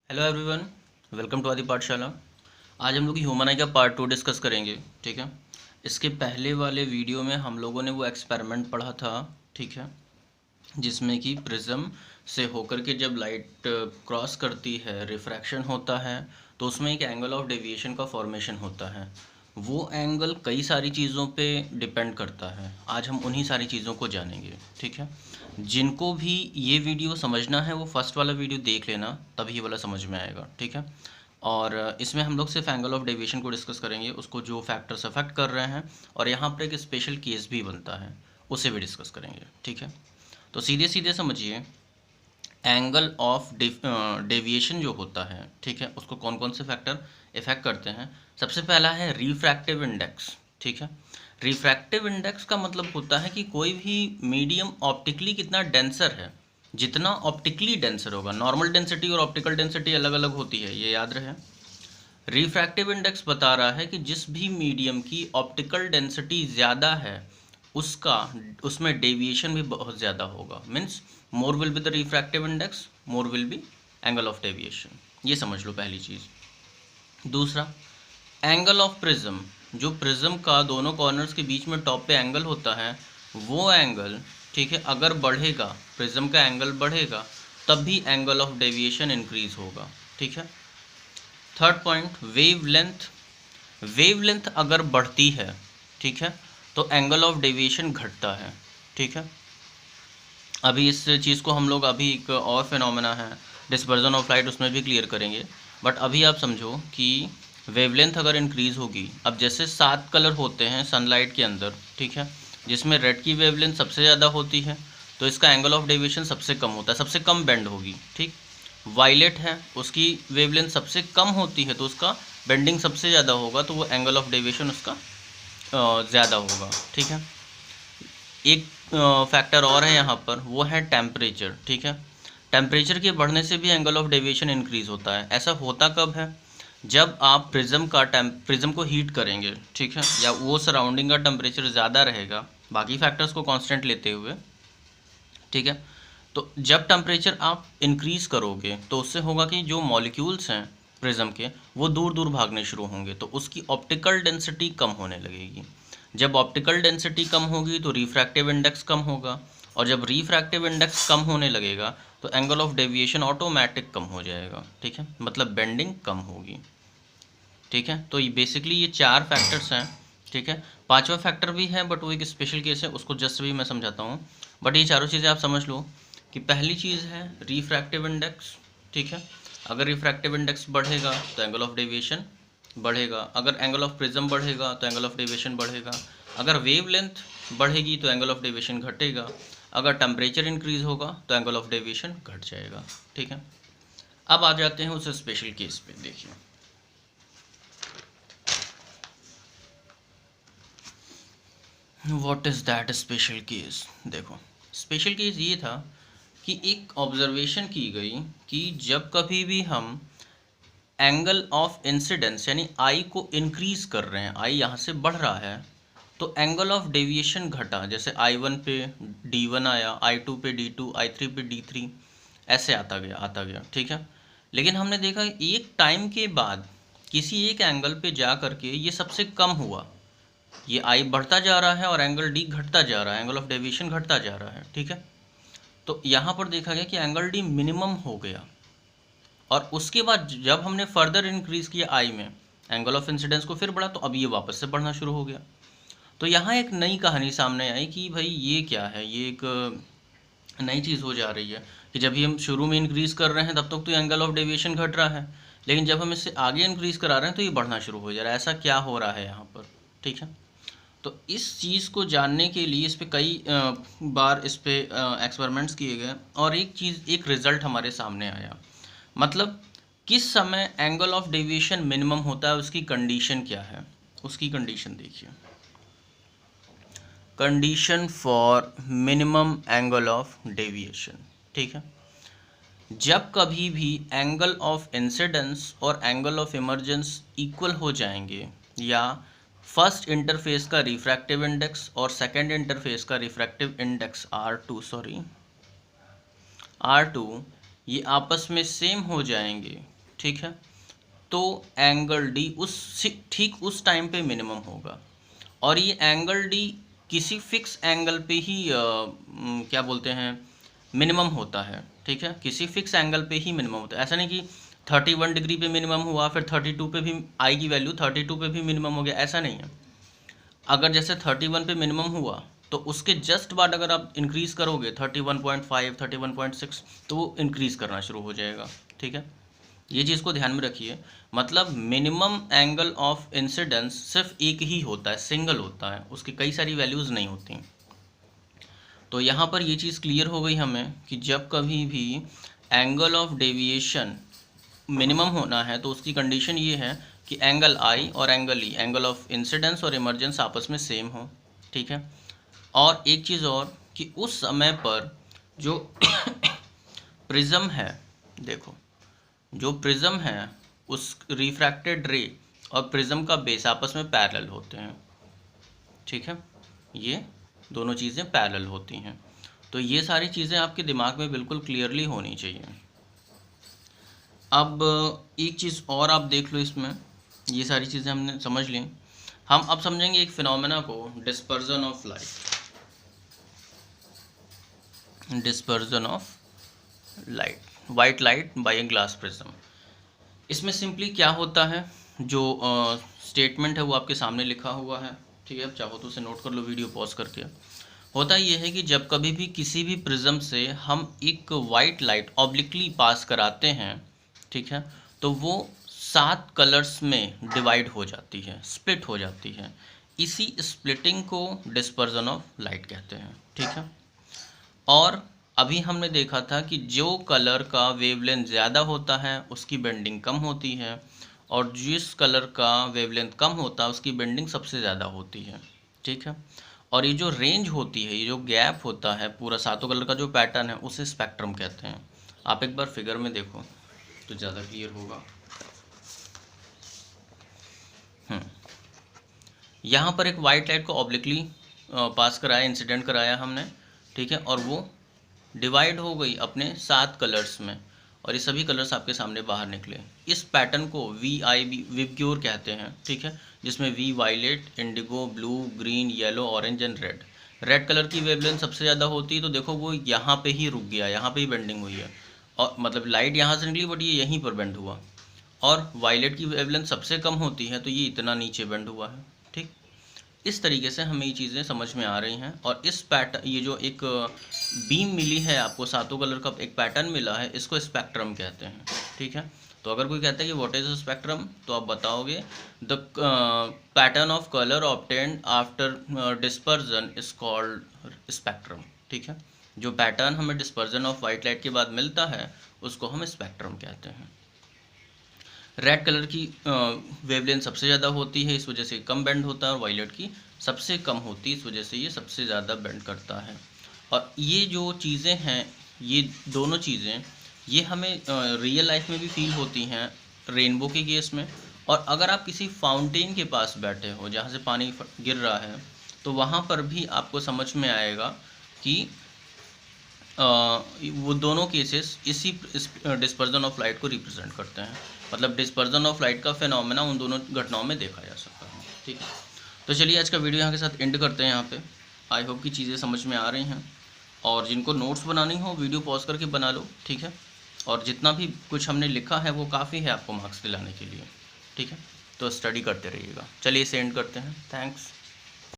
Hello everyone, welcome to आदि पाठशाला। आज हम लोग ह्यूमन आई का पार्ट 2 डिस्कस करेंगे। ठीक है, इसके पहले वाले वीडियो में हम लोगों ने वो एक्सपेरिमेंट पढ़ा था। ठीक है, जिसमें कि प्रिज्म से होकर के जब लाइट क्रॉस करती है, रिफ्रैक्शन होता है, तो उसमें एक एंगल ऑफ डेविएशन का फॉर्मेशन होता है। वो एंगल कई सारी चीज़ों पे डिपेंड करता है। आज हम उन्हीं सारी चीज़ों को जानेंगे। ठीक है, जिनको भी ये वीडियो समझना है वो फर्स्ट वाला वीडियो देख लेना, तभी ये वाला समझ में आएगा। ठीक है, और इसमें हम लोग सिर्फ एंगल ऑफ डेविएशन को डिस्कस करेंगे, उसको जो फैक्टर्स अफेक्ट कर रहे हैं, और यहाँ पर एक स्पेशल केस भी बनता है, उसे भी डिस्कस करेंगे। ठीक है, तो सीधे सीधे समझिए, एंगल ऑफ डेविएशन जो होता है, ठीक है, उसको कौन कौन से फैक्टर इफेक्ट करते हैं। सबसे पहला है रिफ्रैक्टिव इंडेक्स। ठीक है, रिफ्रैक्टिव इंडेक्स का मतलब होता है कि कोई भी मीडियम ऑप्टिकली कितना डेंसर है। जितना ऑप्टिकली डेंसर होगा, नॉर्मल डेंसिटी और ऑप्टिकल डेंसिटी अलग अलग होती है, ये याद रहे। रिफ्रैक्टिव इंडेक्स बता रहा है कि जिस भी मीडियम की ऑप्टिकल डेंसिटी ज़्यादा है, उसका उसमें डेविएशन भी बहुत ज़्यादा होगा। Means more will be the refractive index, more will be angle of deviation. ये समझ लो पहली चीज़। दूसरा, एंगल ऑफ प्रिज्म। जो प्रिज्म का दोनों कॉर्नर्स के बीच में टॉप पे एंगल होता है, वो एंगल, ठीक है, अगर बढ़ेगा, प्रिज्म का एंगल बढ़ेगा, तब भी एंगल ऑफ डेविएशन इंक्रीज होगा। ठीक है। Third point, wave length. Wave length अगर बढ़ती है, ठीक है, तो एंगल ऑफ डेविएशन घटता है। ठीक है, अभी इस चीज़ को हम लोग अभी एक और फिनोमेना है डिस्पर्जन ऑफ लाइट, उसमें भी क्लियर करेंगे। बट अभी आप समझो कि वेवलेंथ अगर इंक्रीज़ होगी, अब जैसे 7 कलर होते हैं सनलाइट के अंदर, ठीक है, जिसमें रेड की वेवलेंथ सबसे ज़्यादा होती है, तो इसका एंगल ऑफ डेविएशन सबसे कम होता है, सबसे कम बेंड होगी। ठीक, वायलेट है, उसकी वेवलेंथ सबसे कम होती है, तो उसका बेंडिंग सबसे ज़्यादा होगा, तो वो एंगल ऑफ डेविएशन उसका ज़्यादा होगा। ठीक है, एक फैक्टर और है यहाँ पर, वो है टेम्परेचर। ठीक है, टेम्परेचर के बढ़ने से भी एंगल ऑफ डेविएशन इंक्रीज़ होता है। ऐसा होता कब है? जब आप प्रिज्म को हीट करेंगे, ठीक है, या वो सराउंडिंग का टेम्परेचर ज़्यादा रहेगा, बाकी फैक्टर्स को कांस्टेंट लेते हुए। ठीक है, तो जब टेम्परेचर आप इंक्रीज़ करोगे, तो उससे होगा कि जो मॉलिक्यूल्स हैं प्रिज्म के, वो दूर दूर भागने शुरू होंगे, तो उसकी ऑप्टिकल डेंसिटी कम होने लगेगी। जब ऑप्टिकल डेंसिटी कम होगी तो रिफ्रैक्टिव इंडेक्स कम होगा, और जब रिफ्रैक्टिव इंडेक्स कम होने लगेगा तो एंगल ऑफ डेविएशन ऑटोमेटिक कम हो जाएगा। ठीक है, मतलब बेंडिंग कम होगी। ठीक है, तो ये बेसिकली ये 4 फैक्टर्स हैं। ठीक है, 5वां फैक्टर भी है, बट वो एक स्पेशल केस है, उसको जस्ट भी मैं समझाता हूँ। बट ये चारों चीज़ें आप समझ लो कि पहली चीज़ है रिफ्रैक्टिव इंडेक्स। ठीक है, अगर रिफ्रैक्टिव इंडेक्स बढ़ेगा तो एंगल ऑफ डेविएशन बढ़ेगा, अगर एंगल ऑफ प्रिज्म बढ़ेगा तो एंगल ऑफ डेविएशन बढ़ेगा, अगर वेव लेंथ बढ़ेगी तो एंगल ऑफ डेविएशन घटेगा, अगर टेम्परेचर इंक्रीज होगा तो एंगल ऑफ डेविएशन घट जाएगा। ठीक है, अब आ जाते हैं उस स्पेशल केस पे। देखिए, what is that special case. देखो, स्पेशल केस ये था कि एक ऑब्जर्वेशन की गई कि जब कभी भी हम एंगल ऑफ इंसिडेंस यानी आई को इंक्रीज कर रहे हैं, आई यहाँ से बढ़ रहा है, तो एंगल ऑफ डेविएशन घटा। जैसे I1 पे D1 आया, I2 पे D2, I3 पे D3, ऐसे आता गया। ठीक है, लेकिन हमने देखा एक टाइम के बाद किसी एक एंगल पे जा करके ये सबसे कम हुआ, ये आई बढ़ता जा रहा है और एंगल डी घटता जा रहा है, एंगल ऑफ डेविएशन घटता जा रहा है। ठीक है, तो यहाँ पर देखा गया कि एंगल डी मिनिमम हो गया, और उसके बाद जब हमने फर्दर इंक्रीज किया आई में, एंगल ऑफ इंसिडेंस को फिर बढ़ा, तो अब ये वापस से बढ़ना शुरू हो गया। तो यहाँ एक नई कहानी सामने आई कि भाई ये क्या है, ये एक नई चीज़ हो जा रही है कि जब भी हम शुरू में इंक्रीज़ कर रहे हैं तब तक तो एंगल ऑफ डेविएशन घट रहा है, लेकिन जब हम इससे आगे इंक्रीज़ करा रहे हैं तो ये बढ़ना शुरू हो जा रहा है। ऐसा क्या हो रहा है यहाँ पर? ठीक है, तो इस चीज़ को जानने के लिए इस पे कई बार इस पे एक्सपेरिमेंट्स किए गए, और एक चीज़, एक रिज़ल्ट हमारे सामने आया। मतलब किस समय एंगल ऑफ डेविएशन मिनिमम होता है, उसकी कंडीशन क्या है, उसकी कंडीशन देखिए। Condition for minimum angle of deviation. ठीक है, जब कभी भी एंगल ऑफ इंसिडेंस और एंगल ऑफ इमर्जेंस इक्वल हो जाएंगे, या फर्स्ट इंटरफेस का रिफ्रैक्टिव इंडेक्स और सेकंड इंटरफेस का रिफ्रैक्टिव इंडेक्स R2 ये आपस में सेम हो जाएंगे, ठीक है, तो एंगल डी ठीक उस टाइम पे मिनिमम होगा। और ये एंगल डी किसी फिक्स एंगल पे ही क्या बोलते हैं, मिनिमम होता है। ठीक है, किसी फिक्स एंगल पे ही मिनिमम होता है। ऐसा नहीं कि 31 डिग्री पे मिनिमम हुआ फिर 32 पे भी आई की वैल्यू 32 पे भी मिनिमम हो गया, ऐसा नहीं है। अगर जैसे 31 पे मिनिमम हुआ तो उसके जस्ट बाद अगर आप इंक्रीज़ करोगे 31.5 31.6 तो वो इंक्रीज़ करना शुरू हो जाएगा। ठीक है, ये चीज़ को ध्यान में रखिए। मतलब मिनिमम एंगल ऑफ इंसिडेंस सिर्फ एक ही होता है, सिंगल होता है, उसकी कई सारी वैल्यूज़ नहीं होती। तो यहाँ पर ये चीज़ क्लियर हो गई हमें कि जब कभी भी एंगल ऑफ डेविएशन मिनिमम होना है तो उसकी कंडीशन ये है कि एंगल आई और angle E, angle of incidence और इमर्जेंस आपस में सेम हो। ठीक है, और एक चीज़ और कि उस समय पर जो प्रिज्म है, देखो जो प्रिज्म है उस रिफ्रैक्टेड रे और प्रिज्म का बेस आपस में पैरेलल होते हैं। ठीक है, ये दोनों चीज़ें पैरेलल होती हैं। तो ये सारी चीज़ें आपके दिमाग में बिल्कुल क्लियरली होनी चाहिए। अब एक चीज़ और आप देख लो, इसमें ये सारी चीज़ें हमने समझ ली। हम अब समझेंगे एक फिनोमेना को, dispersion of light. Dispersion of light, white light by a glass prism. इसमें सिंपली क्या होता है, जो स्टेटमेंट है वो आपके सामने लिखा हुआ है। ठीक है, अब चाहो तो उसे नोट कर लो वीडियो पॉज करके। होता ये है कि जब कभी भी किसी भी प्रिज्म से हम एक वाइट लाइट ऑब्लिकली पास कराते हैं, ठीक है, तो वो 7 कलर्स में डिवाइड हो जाती है, स्प्लिट हो जाती है। इसी स्प्लिटिंग को डिस्पर्जन ऑफ लाइट कहते हैं। ठीक है, और अभी हमने देखा था कि जो कलर का वेवलेंथ ज़्यादा होता है उसकी बेंडिंग कम होती है, और जिस कलर का वेवलेंथ कम होता है उसकी बेंडिंग सबसे ज़्यादा होती है। ठीक है, और ये जो रेंज होती है, ये जो गैप होता है, पूरा 7 कलर का जो पैटर्न है उसे स्पेक्ट्रम कहते हैं। आप एक बार फिगर में देखो तो ज़्यादा क्लियर होगा। यहाँ पर एक वाइट लाइट को ऑब्लिकली पास कराया, इंसिडेंट कराया हमने। ठीक है, और वो डिवाइड हो गई अपने 7 कलर्स में, और ये सभी कलर्स आपके सामने बाहर निकले। इस पैटर्न को VIB विबग्योर कहते हैं। ठीक है, जिसमें V violet, indigo, blue, green, yellow, orange and red. Red colour की वेवलेंथ सबसे ज़्यादा होती है, तो देखो वो यहाँ पे ही रुक गया, यहाँ पे ही बेंडिंग हुई है, और मतलब लाइट यहाँ से निकली बट ये यहीं पर बेंड हुआ। और वायलेट की वेवलेंथ सबसे कम होती है, तो ये इतना नीचे बेंड हुआ है। ठीक, इस तरीके से हमें ये चीज़ें समझ में आ रही हैं। और इस पैटर्न, ये जो एक बीम मिली है आपको, 7 कलर का एक पैटर्न मिला है, इसको स्पेक्ट्रम कहते हैं। ठीक है, तो अगर कोई कहता है कि व्हाट इज स्पेक्ट्रम, तो आप बताओगे the pattern of colour obtained after dispersion is called spectrum. ठीक है, जो पैटर्न हमें डिस्पर्जन ऑफ वाइट लाइट के बाद मिलता है उसको हम स्पेक्ट्रम कहते हैं। रेड कलर की वेवलेंथ सबसे ज़्यादा होती है, इस वजह से कम बेंड होता है, और वायलेट की सबसे कम होती है, इस वजह से ये सबसे ज़्यादा बेंड करता है। और ये जो चीज़ें हैं, ये दोनों चीज़ें, ये हमें रियल लाइफ में भी फील होती हैं रेनबो के केस में। और अगर आप किसी फाउंटेन के पास बैठे हो जहाँ से पानी गिर रहा है, तो वहाँ पर भी आपको समझ में आएगा कि वो दोनों केसेस इसी डिस्पर्जन ऑफ लाइट को रिप्रेजेंट करते हैं। मतलब डिस्पर्जन ऑफ लाइट का फिनोमेना उन दोनों घटनाओं में देखा जा सकता है। ठीक है, तो चलिए आज का वीडियो यहाँ के साथ एंड करते हैं यहाँ पे। आई होप कि चीज़ें समझ में आ रही हैं, और जिनको नोट्स बनानी हो वीडियो पॉज करके बना लो। ठीक है, और जितना भी कुछ हमने लिखा है वो काफ़ी है आपको मार्क्स दिलाने के लिए। ठीक है, तो स्टडी करते रहिएगा। चलिए इसे एंड करते हैं। थैंक्स।